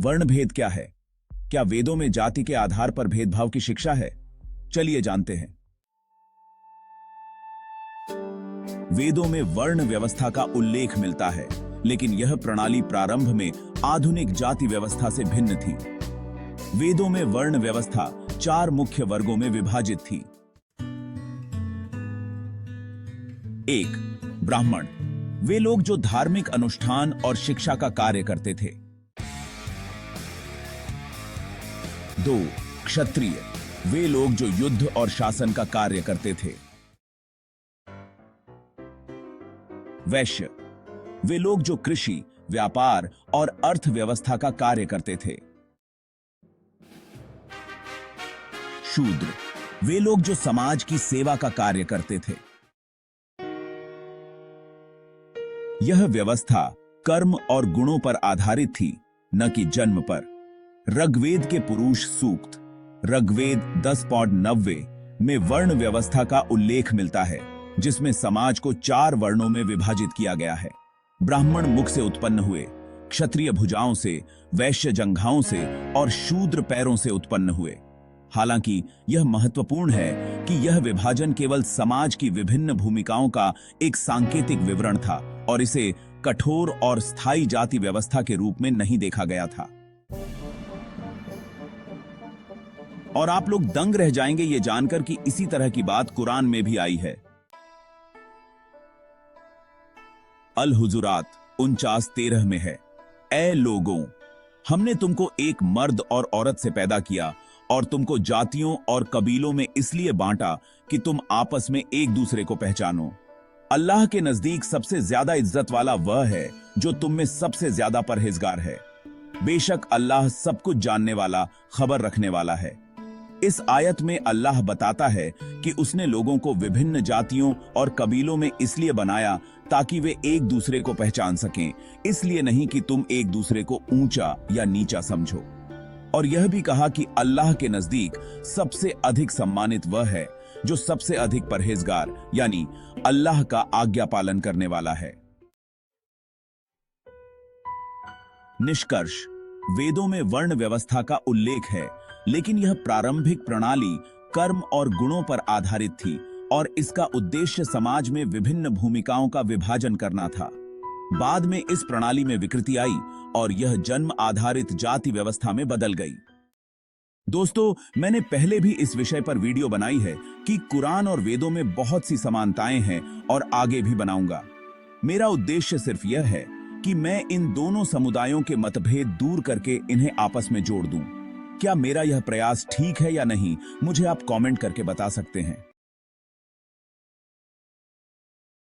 वर्ण भेद क्या है? क्या वेदों में जाति के आधार पर भेदभाव की शिक्षा है? चलिए जानते हैं। वेदों में वर्ण व्यवस्था का उल्लेख मिलता है, लेकिन यह प्रणाली प्रारंभ में आधुनिक जाति व्यवस्था से भिन्न थी। वेदों में वर्ण व्यवस्था 4 मुख्य वर्गों में विभाजित थी। 1. ब्राह्मण, वे लोग जो धार्मिक अनुष्ठान और शिक्षा का कार्य करते थे। 2. क्षत्रिय, वे लोग जो युद्ध और शासन का कार्य करते थे। वैश्य, वे लोग जो कृषि, व्यापार और अर्थव्यवस्था का कार्य करते थे। शूद्र, वे लोग जो समाज की सेवा का कार्य करते थे। यह व्यवस्था कर्म और गुणों पर आधारित थी, न कि जन्म पर। ऋग्वेद के पुरुष सूक्त ऋग्वेद 10.90 में वर्ण व्यवस्था का उल्लेख मिलता है, जिसमें समाज को 4 वर्णों में विभाजित किया गया है। ब्राह्मण मुख से उत्पन्न हुए, क्षत्रिय भुजाओं से, वैश्य जंघाओं से और शूद्र पैरों से उत्पन्न हुए। हालांकि यह महत्वपूर्ण है कि यह विभाजन केवल समाज की विभिन्न भूमिकाओं का एक सांकेतिक विवरण था और इसे कठोर और स्थायी जाति व्यवस्था के रूप में नहीं देखा गया था। और आप लोग दंग रह जाएंगे ये जानकर कि इसी तरह की बात कुरान में भी आई है। अल हुजुरात 49:13 में है, ऐ लोगों, हमने तुमको एक मर्द और औरत से पैदा किया और तुमको जातियों और कबीलों में इसलिए बांटा कि तुम आपस में एक दूसरे को पहचानो। अल्लाह के नजदीक सबसे ज्यादा इज्जत वाला वह है जो तुम में सबसे ज्यादा परहेजगार है। बेशक अल्लाह सब कुछ जानने वाला, खबर रखने वाला है। इस आयत में अल्लाह बताता है कि उसने लोगों को विभिन्न जातियों और कबीलों में इसलिए बनाया ताकि वे एक दूसरे को पहचान सकें, इसलिए नहीं कि तुम एक दूसरे को ऊंचा या नीचा समझो। और यह भी कहा कि अल्लाह के नजदीक सबसे अधिक सम्मानित वह है जो सबसे अधिक परहेजगार यानी अल्लाह का आज्ञा पालन करने वाला है। निष्कर्ष, वेदों में वर्ण व्यवस्था का उल्लेख है, लेकिन यह प्रारंभिक प्रणाली कर्म और गुणों पर आधारित थी और इसका उद्देश्य समाज में विभिन्न भूमिकाओं का विभाजन करना था। बाद में इस प्रणाली में विकृति आई और यह जन्म आधारित जाति व्यवस्था में बदल गई। दोस्तों, मैंने पहले भी इस विषय पर वीडियो बनाई है कि कुरान और वेदों में बहुत सी समानताएं हैं और आगे भी बनाऊंगा। मेरा उद्देश्य सिर्फ यह है कि मैं इन दोनों समुदायों के मतभेद दूर करके इन्हें आपस में जोड़ दूं। क्या मेरा यह प्रयास ठीक है या नहीं, मुझे आप कमेंट करके बता सकते हैं।